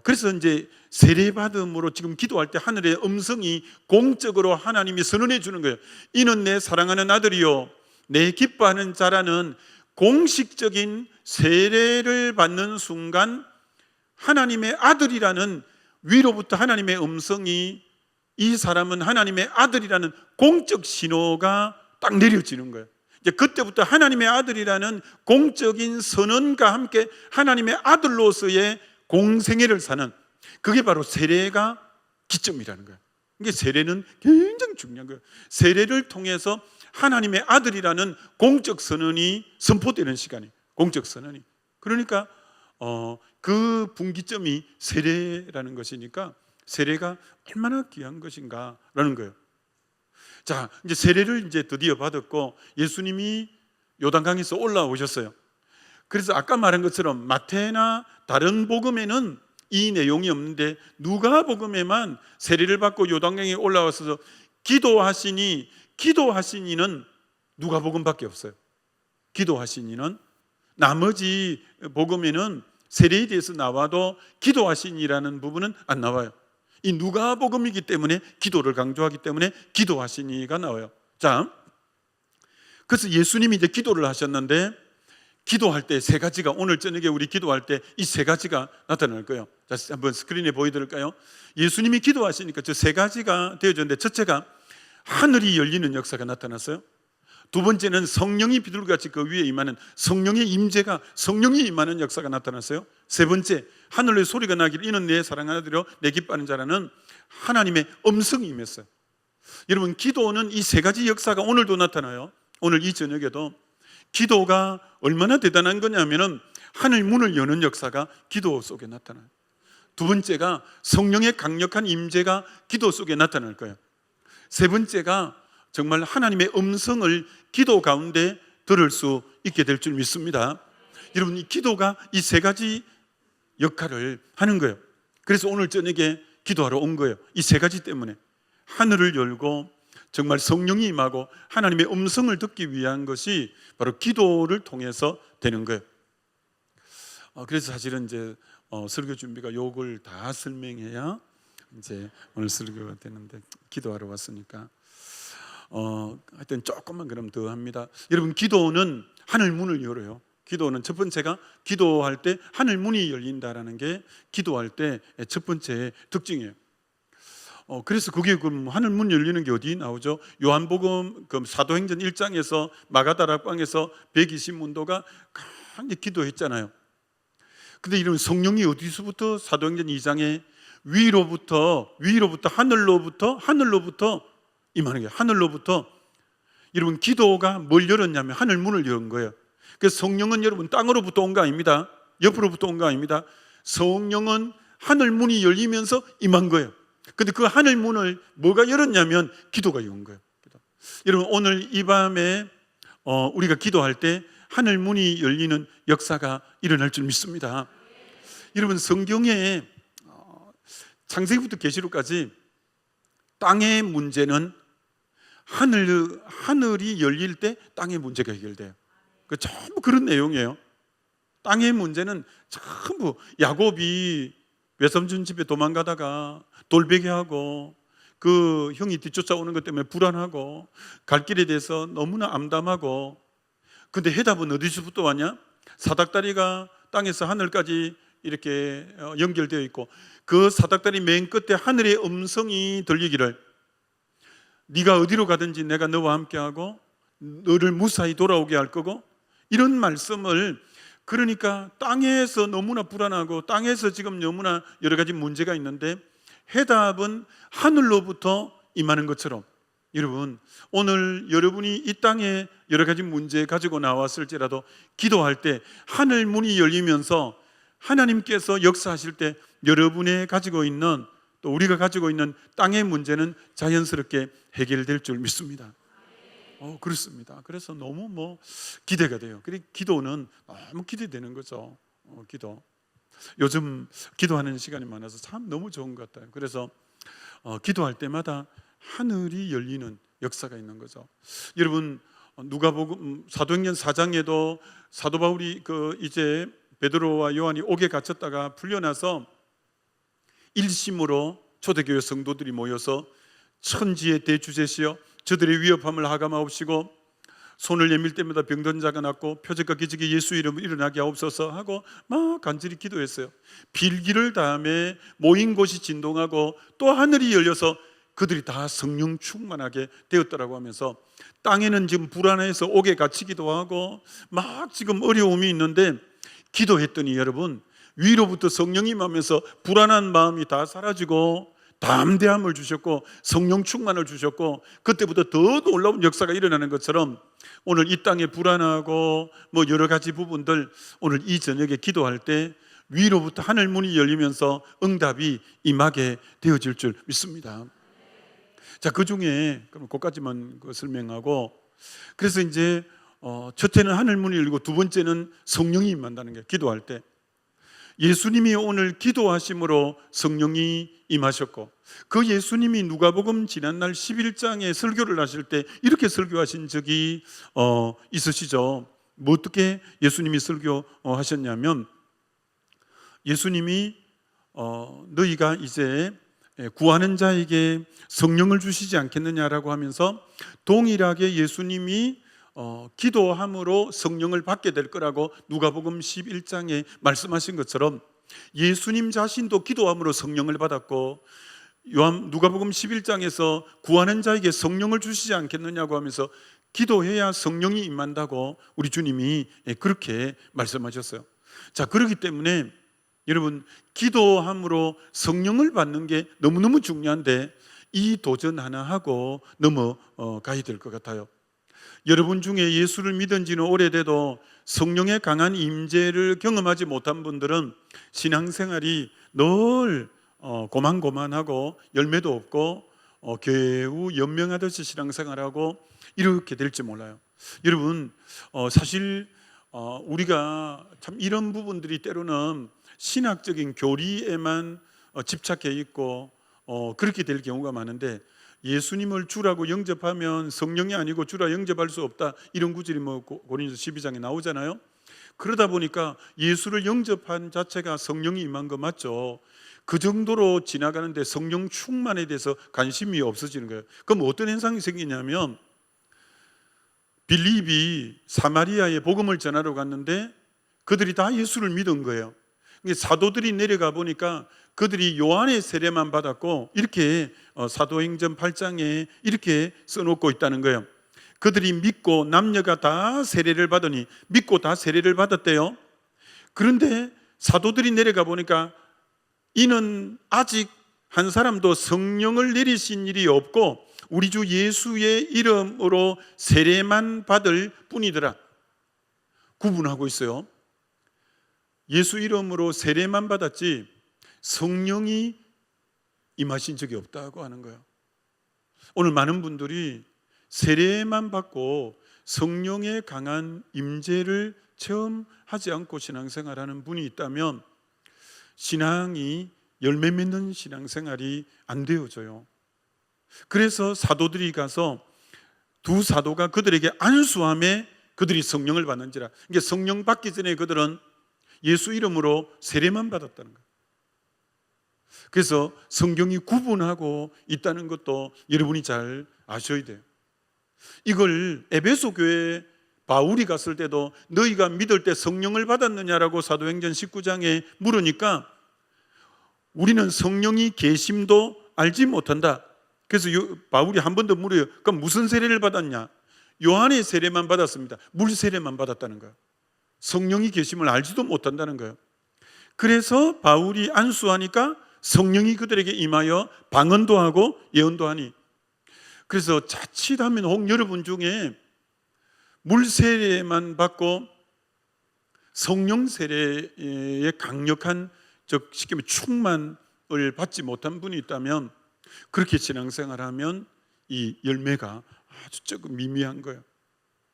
그래서 이제 세례받음으로 지금 기도할 때 하늘의 음성이 공적으로 하나님이 선언해 주는 거예요. 이는 내 사랑하는 아들이요 내 기뻐하는 자라는 공식적인 세례를 받는 순간 하나님의 아들이라는, 위로부터 하나님의 음성이 이 사람은 하나님의 아들이라는 공적 신호가 딱 내려지는 거예요. 이제 그때부터 하나님의 아들이라는 공적인 선언과 함께 하나님의 아들로서의 공생애를 사는, 그게 바로 세례가 기점이라는 거예요. 이게 세례는 굉장히 중요한 거예요. 세례를 통해서 하나님의 아들이라는 공적 선언이 선포되는 시간이에요. 공적 선언이. 그러니까 그 분기점이 세례라는 것이니까 세례가 얼마나 귀한 것인가라는 거예요. 자, 이제 세례를 이제 드디어 받았고 예수님이 요단강에서 올라오셨어요. 그래서 아까 말한 것처럼 마태나 다른 복음에는 이 내용이 없는데 누가복음에만 세례를 받고 요단강에 올라와서 기도하시니는 누가복음밖에 없어요. 기도하시니는 나머지 복음에는 세례에 대해서 나와도 기도하시니라는 부분은 안 나와요. 이 누가복음이기 때문에 기도를 강조하기 때문에 기도하시니가 나와요. 자, 그래서 예수님이 이제 기도를 하셨는데 기도할 때 세 가지가 오늘 저녁에 우리 기도할 때 이 세 가지가 나타날 거예요. 자, 한번 스크린에 보여드릴까요? 예수님이 기도하시니까 저 세 가지가 되어졌는데 첫째가 하늘이 열리는 역사가 나타났어요. 두 번째는 성령이 비둘기같이 그 위에 임하는 성령의 임재가 성령이 임하는 역사가 나타났어요. 세 번째 하늘의 소리가 나기를 이는 내 사랑하는 아들이요 내 기뻐하는 자라는 하나님의 음성이 임했어요. 여러분 기도는 이 세 가지 역사가 오늘도 나타나요. 오늘 이 저녁에도 기도가 얼마나 대단한 거냐면은 하늘 문을 여는 역사가 기도 속에 나타나요. 두 번째가 성령의 강력한 임재가 기도 속에 나타날 거예요. 세 번째가 정말 하나님의 음성을 기도 가운데 들을 수 있게 될 줄 믿습니다. 여러분 이 기도가 이 세 가지 역할을 하는 거예요. 그래서 오늘 저녁에 기도하러 온 거예요. 이 세 가지 때문에 하늘을 열고 정말 성령이 임하고 하나님의 음성을 듣기 위한 것이 바로 기도를 통해서 되는 거예요. 그래서 사실은 이제 설교 준비가 요걸 다 설명해야 이제 오늘 설교가 되는데 기도하러 왔으니까 하여튼 조금만 그럼 더 합니다. 여러분 기도는 하늘 문을 열어요. 기도는 첫 번째가 기도할 때 하늘 문이 열린다라는 게 기도할 때 첫 번째 특징이에요. 그래서 그게 그럼 하늘 문 열리는 게 어디 나오죠? 요한복음 사도행전 1장에서 마가다락방에서 120문도가 강하게 기도했잖아요. 근데 이런 성령이 어디서부터 사도행전 2장에 위로부터 하늘로부터 임하는 거예요. 하늘로부터. 여러분 기도가 뭘 열었냐면 하늘 문을 열은 거예요. 그래서 성령은 여러분 땅으로부터 온 거 아닙니다. 옆으로부터 온 거 아닙니다. 성령은 하늘 문이 열리면서 임한 거예요. 근데 그 하늘 문을 뭐가 열었냐면 기도가 연 거예요. 여러분 오늘 이 밤에 우리가 기도할 때 하늘 문이 열리는 역사가 일어날 줄 믿습니다. 여러분 성경에 창세기부터 계시록까지 땅의 문제는 하늘이 열릴 때 땅의 문제가 해결돼요. 그 전부 그런 내용이에요. 땅의 문제는 전부 야곱이 외삼촌 집에 도망가다가 돌베개하고 그 형이 뒤쫓아오는 것 때문에 불안하고 갈 길에 대해서 너무나 암담하고 근데 해답은 어디서부터 왔냐? 사닥다리가 땅에서 하늘까지 이렇게 연결되어 있고 그 사닥다리 맨 끝에 하늘의 음성이 들리기를 네가 어디로 가든지 내가 너와 함께하고 너를 무사히 돌아오게 할 거고 이런 말씀을 그러니까 땅에서 너무나 불안하고 땅에서 지금 너무나 여러 가지 문제가 있는데 해답은 하늘로부터 임하는 것처럼 여러분 오늘 여러분이 이 땅에 여러 가지 문제 가지고 나왔을지라도 기도할 때 하늘 문이 열리면서 하나님께서 역사하실 때 여러분의 가지고 있는 또 우리가 가지고 있는 땅의 문제는 자연스럽게 해결될 줄 믿습니다. 그렇습니다. 그래서 너무 기대가 돼요. 그리고 기도는 너무 기대되는 거죠. 기도. 요즘 기도하는 시간이 많아서 참 너무 좋은 것 같아요. 그래서 기도할 때마다 하늘이 열리는 역사가 있는 거죠. 여러분 누가복음 사도행전 4장에도 사도 바울이 이제 베드로와 요한이 옥에 갇혔다가 풀려나서 일심으로 초대교회 성도들이 모여서 천지의 대주제시여 저들의 위협함을 하감하옵시고 손을 내밀 때마다 병든 자가 낫고 표적과 기적이 예수 이름으로 일어나게 하옵소서 하고 막 간절히 기도했어요. 빌기를 다음에 모인 곳이 진동하고 또 하늘이 열려서 그들이 다 성령 충만하게 되었더라고 하면서 땅에는 지금 불안해서 옥에 갇히기도 하고 막 지금 어려움이 있는데 기도했더니 여러분 위로부터 성령이 임하면서 불안한 마음이 다 사라지고 담대함을 주셨고 성령 충만을 주셨고 그때부터 더 놀라운 역사가 일어나는 것처럼 오늘 이 땅에 불안하고 뭐 여러 가지 부분들 오늘 이 저녁에 기도할 때 위로부터 하늘 문이 열리면서 응답이 임하게 되어질 줄 믿습니다. 자, 그 중에 그럼 그까지만 설명하고, 그래서 이제 첫째는 하늘 문이 열리고 두 번째는 성령이 임한다는 게, 기도할 때 예수님이 오늘 기도하심으로 성령이 임하셨고, 그 예수님이 누가복음 지난날 11장에 설교를 하실 때 이렇게 설교하신 적이 있으시죠. 뭐 어떻게 예수님이 설교하셨냐면, 예수님이 너희가 이제 구하는 자에게 성령을 주시지 않겠느냐라고 하면서 동일하게 예수님이 기도함으로 성령을 받게 될 거라고 누가복음 11장에 말씀하신 것처럼 예수님 자신도 기도함으로 성령을 받았고, 누가복음 11장에서 구하는 자에게 성령을 주시지 않겠느냐고 하면서 기도해야 성령이 임한다고 우리 주님이 그렇게 말씀하셨어요. 자, 그렇기 때문에 여러분, 기도함으로 성령을 받는 게 너무너무 중요한데 이 도전 하나 하고 넘어가야 될 것 같아요. 여러분 중에 예수를 믿은 지는 오래돼도 성령의 강한 임재를 경험하지 못한 분들은 신앙생활이 늘 고만고만하고 열매도 없고 겨우 연명하듯이 신앙생활하고 이렇게 될지 몰라요. 여러분, 사실 우리가 참 이런 부분들이 때로는 신학적인 교리에만 집착해 있고 그렇게 될 경우가 많은데, 예수님을 주라고 영접하면 성령이 아니고 주라 영접할 수 없다, 이런 구절이 뭐 고린도서 12장에 나오잖아요. 그러다 보니까 예수를 영접한 자체가 성령이 임한 거 맞죠? 그 정도로 지나가는데 성령 충만에 대해서 관심이 없어지는 거예요. 그럼 어떤 현상이 생기냐면, 빌립이 사마리아에 복음을 전하러 갔는데 그들이 다 예수를 믿은 거예요. 사도들이 내려가 보니까 그들이 요한의 세례만 받았고, 이렇게 사도행전 8장에 이렇게 써놓고 있다는 거예요. 그들이 믿고 남녀가 다 세례를 받으니, 믿고 다 세례를 받았대요. 그런데 사도들이 내려가 보니까 이는 아직 한 사람도 성령을 내리신 일이 없고 우리 주 예수의 이름으로 세례만 받을 뿐이더라. 구분하고 있어요. 예수 이름으로 세례만 받았지 성령이 임하신 적이 없다고 하는 거예요. 오늘 많은 분들이 세례만 받고 성령의 강한 임재를 체험하지 않고 신앙생활하는 분이 있다면 신앙이 열매 맺는 신앙생활이 안 되어져요. 그래서 사도들이 가서 두 사도가 그들에게 안수함에 그들이 성령을 받는지라. 이게 성령 받기 전에 그들은 예수 이름으로 세례만 받았다는 거예요. 그래서 성경이 구분하고 있다는 것도 여러분이 잘 아셔야 돼요. 이걸 에베소 교회에 바울이 갔을 때도 너희가 믿을 때 성령을 받았느냐라고 사도행전 19장에 물으니까 우리는 성령이 계심도 알지 못한다. 그래서 바울이 한 번 더 물어요. 그럼 무슨 세례를 받았냐? 요한의 세례만 받았습니다. 물 세례만 받았다는 거예요. 성령이 계심을 알지도 못한다는 거예요. 그래서 바울이 안수하니까 성령이 그들에게 임하여 방언도 하고 예언도 하니, 그래서 자칫하면 혹 여러분 중에 물 세례만 받고 성령 세례의 강력한, 즉 쉽게 말하면 충만을 받지 못한 분이 있다면 그렇게 신앙생활하면 이 열매가 아주 조금 미미한 거예요.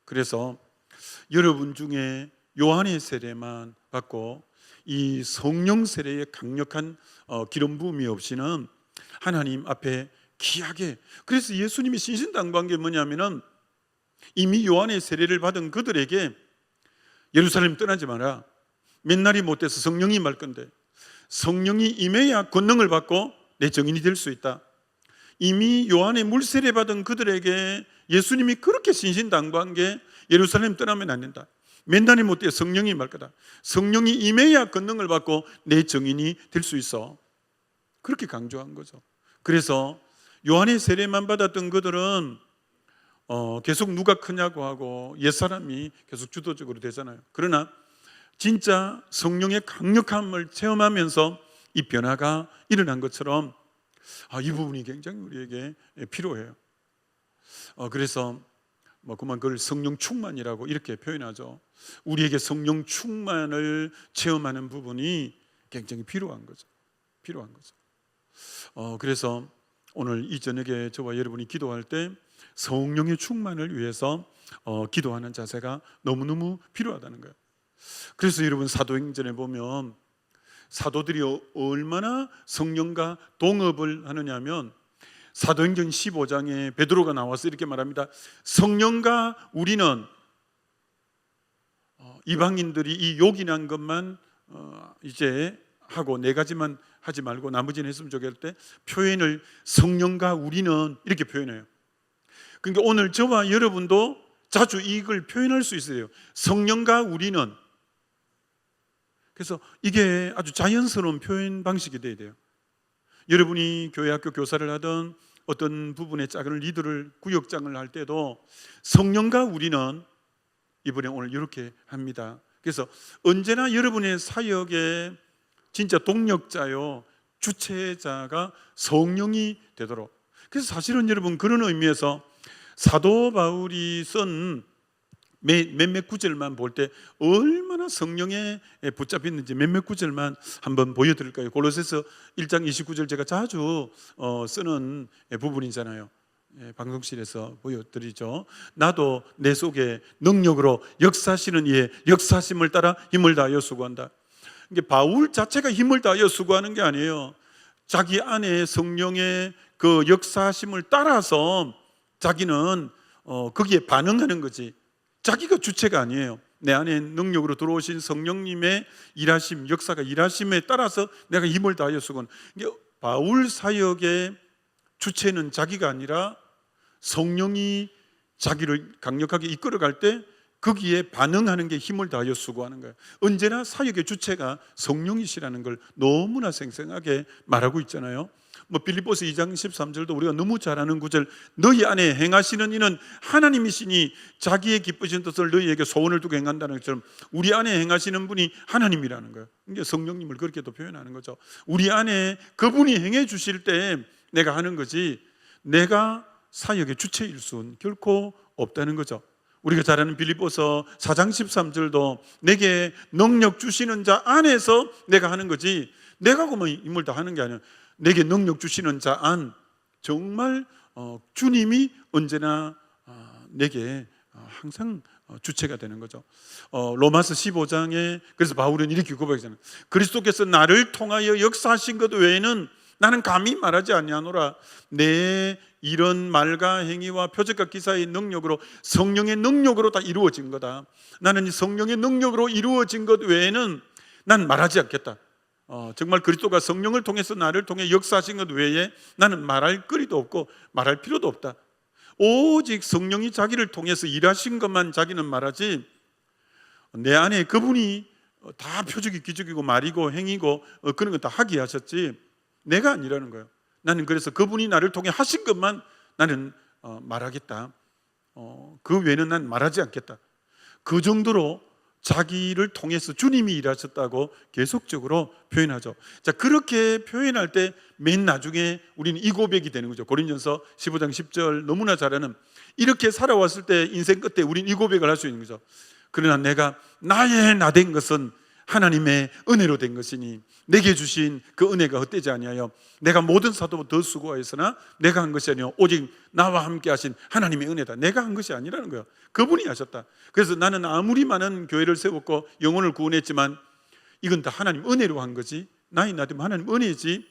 그래서 여러분 중에 요한의 세례만 받고 이 성령 세례의 강력한 기름 부음이 없이는 하나님 앞에 귀하게, 그래서 예수님이 신신당부한 게 뭐냐면은 이미 요한의 세례를 받은 그들에게 예루살렘 떠나지 마라. 몇 날이 못 돼서 성령이 임할 건데 성령이 임해야 권능을 받고 내 증인이 될 수 있다. 이미 요한의 물세례 받은 그들에게 예수님이 그렇게 신신당부한 게 예루살렘 떠나면 안 된다. 몇 날이 못 돼 성령이 임할 거다. 성령이 임해야 권능을 받고 내 증인이 될 수 있어. 그렇게 강조한 거죠. 그래서 요한의 세례만 받았던 그들은 계속 누가 크냐고 하고 옛사람이 계속 주도적으로 되잖아요. 그러나 진짜 성령의 강력함을 체험하면서 이 변화가 일어난 것처럼 이 부분이 굉장히 우리에게 필요해요. 그래서 그만 그걸 성령 충만이라고 이렇게 표현하죠. 우리에게 성령 충만을 체험하는 부분이 굉장히 필요한 거죠. 그래서 오늘 이 저녁에 저와 여러분이 기도할 때 성령의 충만을 위해서 기도하는 자세가 너무너무 필요하다는 거예요. 그래서 여러분 사도행전에 보면 사도들이 얼마나 성령과 동업을 하느냐면 사도행전 15장에 베드로가 나와서 이렇게 말합니다. 성령과 우리는 이방인들이 이 요긴한 것만 이제 하고 네 가지만 하지 말고 나머지는 했으면 좋겠을 때 표현을 성령과 우리는 이렇게 표현해요. 그러니까 오늘 저와 여러분도 자주 이걸 표현할 수 있어요. 성령과 우리는. 그래서 이게 아주 자연스러운 표현 방식이 돼야 돼요. 여러분이 교회 학교 교사를 하던 어떤 부분의 작은 리더를 구역장을 할 때도 성령과 우리는 이번에 오늘 이렇게 합니다. 그래서 언제나 여러분의 사역의 진짜 동력자요 주체자가 성령이 되도록. 그래서 사실은 여러분 그런 의미에서 사도 바울이 쓴 몇몇 구절만 볼 때 얼마나 성령에 붙잡혔는지 몇몇 구절만 한번 보여드릴까요? 골로새서 1장 29절 제가 자주 쓰는 부분이잖아요. 방송실에서 보여드리죠. 나도 내 속에 능력으로 역사하시는 이의 역사심을 따라 힘을 다하여 수고한다. 이게 바울 자체가 힘을 다하여 수고하는 게 아니에요. 자기 안에 성령의 그 역사심을 따라서 자기는 거기에 반응하는 거지. 자기가 주체가 아니에요. 내 안에 능력으로 들어오신 성령님의 일하심, 역사가 일하심에 따라서 내가 힘을 다하여 수고하는. 바울 사역의 주체는 자기가 아니라 성령이 자기를 강력하게 이끌어갈 때 거기에 반응하는 게 힘을 다하여 수고하는 거예요. 언제나 사역의 주체가 성령이시라는 걸 너무나 생생하게 말하고 있잖아요. 빌립보서 2장 13절도 우리가 너무 잘 아는 구절, 너희 안에 행하시는 이는 하나님이시니 자기의 기쁘신 뜻을 너희에게 소원을 두고 행한다는 것처럼 우리 안에 행하시는 분이 하나님이라는 거예요. 이게 성령님을 그렇게도 표현하는 거죠. 우리 안에 그분이 행해 주실 때 내가 하는 거지 내가 사역의 주체일 수는 결코 없다는 거죠. 우리가 잘 아는 빌립보서 4장 13절도 내게 능력 주시는 자 안에서 내가 하는 거지 내가 그만 힘을 다 하는 게 아니라 내게 능력 주시는 자 안, 정말 주님이 언제나 내게 항상 주체가 되는 거죠. 로마서 15장에 그래서 바울은 이렇게 고백하잖아요. 그리스도께서 나를 통하여 역사하신 것 외에는 나는 감히 말하지 아니하노라. 내 이런 말과 행위와 표적과 기사의 능력으로 성령의 능력으로 다 이루어진 거다. 나는 이 성령의 능력으로 이루어진 것 외에는 난 말하지 않겠다. 정말 그리스도가 성령을 통해서 나를 통해 역사하신 것 외에 나는 말할 거리도 없고 말할 필요도 없다. 오직 성령이 자기를 통해서 일하신 것만 자기는 말하지 내 안에 그분이 다 표적이 기적이고 말이고 행위고 그런 건 다 하게 하셨지 내가 아니라는 거예요. 나는 그래서 그분이 나를 통해 하신 것만 나는 말하겠다. 그 외에는 난 말하지 않겠다. 그 정도로 자기를 통해서 주님이 일하셨다고 계속적으로 표현하죠. 자, 그렇게 표현할 때 맨 나중에 우리는 이 고백이 되는 거죠. 고린전서 15장 10절 너무나 잘 아는 이렇게 살아왔을 때 인생 끝에 우리는 이 고백을 할 수 있는 거죠. 그러나 내가 나의 나 된 것은 하나님의 은혜로 된 것이니 내게 주신 그 은혜가 헛되지 아니하여 내가 모든 사도보다 더 수고하였으나 내가 한 것이 아니요 오직 나와 함께 하신 하나님의 은혜다. 내가 한 것이 아니라는 거예요. 그분이 하셨다. 그래서 나는 아무리 많은 교회를 세웠고 영혼을 구원했지만 이건 다 하나님 은혜로 한 거지 나의 나됨 하나님 은혜지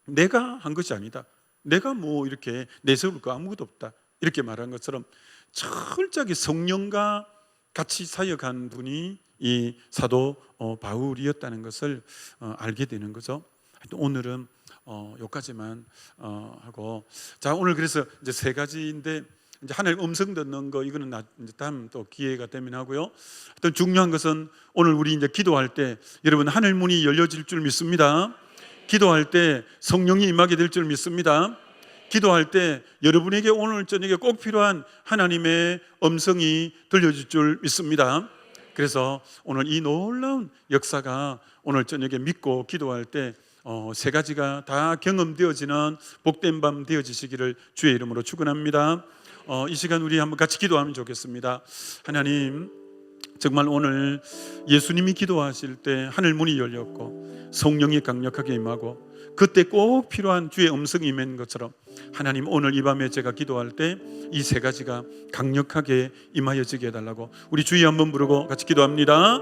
내가 한 것이 아니다. 내가 뭐 이렇게 내세울 거 아무것도 없다. 이렇게 말한 것처럼 철저하게 성령과 같이 사역한 분이 이 사도 바울이었다는 것을 알게 되는 거죠. 오늘은 여기까지만 하고, 자 오늘 그래서 이제 세 가지인데 이제 하나님 음성 듣는 거 이거는 이제 다음 또 기회가 되면 하고요. 하여튼 중요한 것은 오늘 우리 이제 기도할 때 여러분 하늘 문이 열려질 줄 믿습니다. 기도할 때 성령이 임하게 될 줄 믿습니다. 기도할 때 여러분에게 오늘 저녁에 꼭 필요한 하나님의 음성이 들려질 줄 믿습니다. 그래서 오늘 이 놀라운 역사가 오늘 저녁에 믿고 기도할 때 세 가지가 다 경험되어지는 복된 밤 되어지시기를 주의 이름으로 축원합니다. 이 시간 우리 한번 같이 기도하면 좋겠습니다. 하나님, 정말 오늘 예수님이 기도하실 때 하늘 문이 열렸고 성령이 강력하게 임하고 그때 꼭 필요한 주의 음성이 임한 것처럼 하나님, 오늘 이 밤에 제가 기도할 때 이 세 가지가 강력하게 임하여지게 해달라고 우리 주의 한번 부르고 같이 기도합니다.